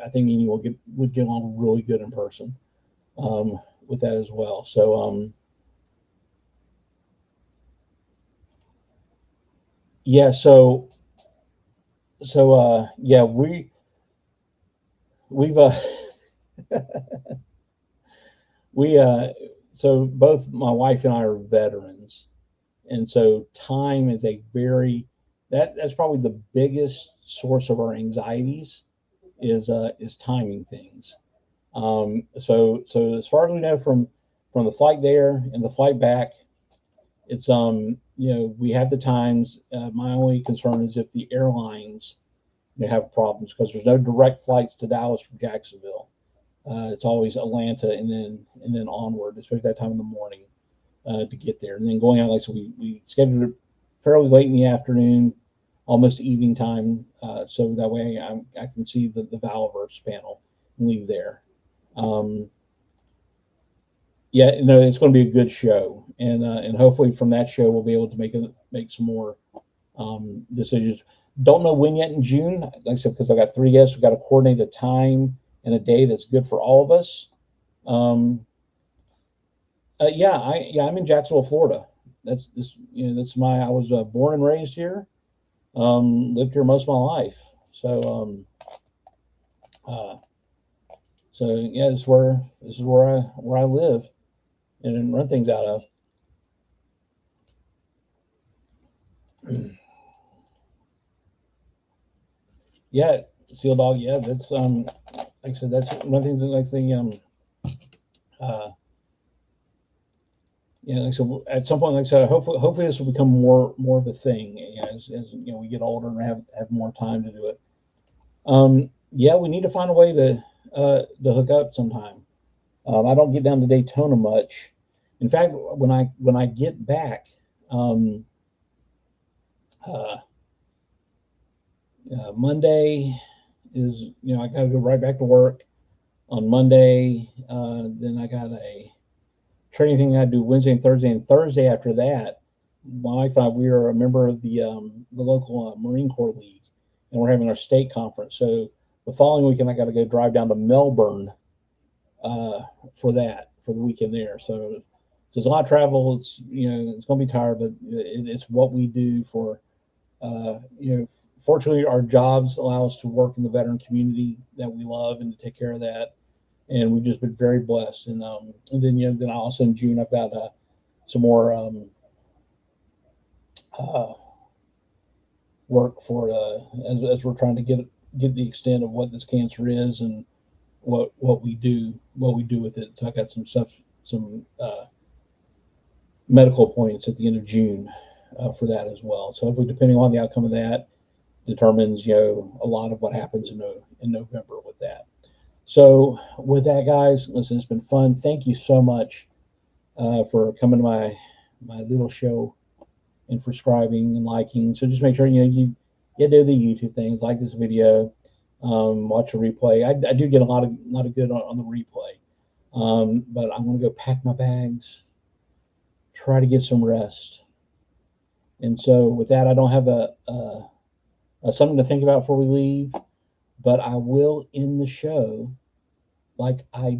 think you would get along really good in person with that as well. So we've so both my wife and I are veterans, and so time is that's probably the biggest source of our anxieties is timing things. So as far as we know from the flight there and the flight back, it's we have the times. My only concern is if the airlines have problems because there's no direct flights to Dallas from Jacksonville. It's always Atlanta and then onward, especially that time in the morning to get there. And then going out, so we scheduled it fairly late in the afternoon, almost evening time, so that way I can see the Valverse panel and leave there. It's going to be a good show, and hopefully from that show we'll be able to make some more decisions. Don't know when yet in June, like I said, because I got 3 guests. We've got to coordinate a time and a day that's good for all of us. I'm in Jacksonville, Florida. I was born and raised here. Lived here most of my life. So this is where I live and run things out of. Yeah, Seal Dog. Yeah, that's like I said, that's one of the things that like at some point, like I said, hopefully this will become more of a thing as we get older and have more time to do it. We need to find a way to hook up sometime. I don't get down to Daytona much. In fact, when I get back, Monday is I got to go right back to work on Monday. Then I got a training thing I do Wednesday and Thursday. And Thursday after that, my wife and I, we are a member of the local Marine Corps League, and we're having our state conference. So the following weekend, I got to go drive down to Melbourne for the weekend there. So there's a lot of travel. It's it's going to be tired, but it's what we do for Fortunately, our jobs allow us to work in the veteran community that we love and to take care of that. And we've just been very blessed. And then I also in June I've got some more work for as we're trying to get the extent of what this cancer is and what we do with it. So I got some medical appointments at the end of June for that as well. So hopefully, depending on the outcome of that, determines a lot of what happens in November with that. So with that, guys, listen, it's been fun. Thank you so much for coming to my little show and for subscribing and liking. So just make sure you do the YouTube things, like this video, watch a replay. I do get a lot of good on the replay, but I'm going to go pack my bags, try to get some rest. And so with that, I don't have something to think about before we leave, but I will end the show like I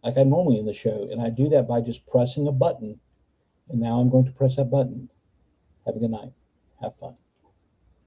normally end the show. And I do that by just pressing a button. And now I'm going to press that button. Have a good night. Have fun.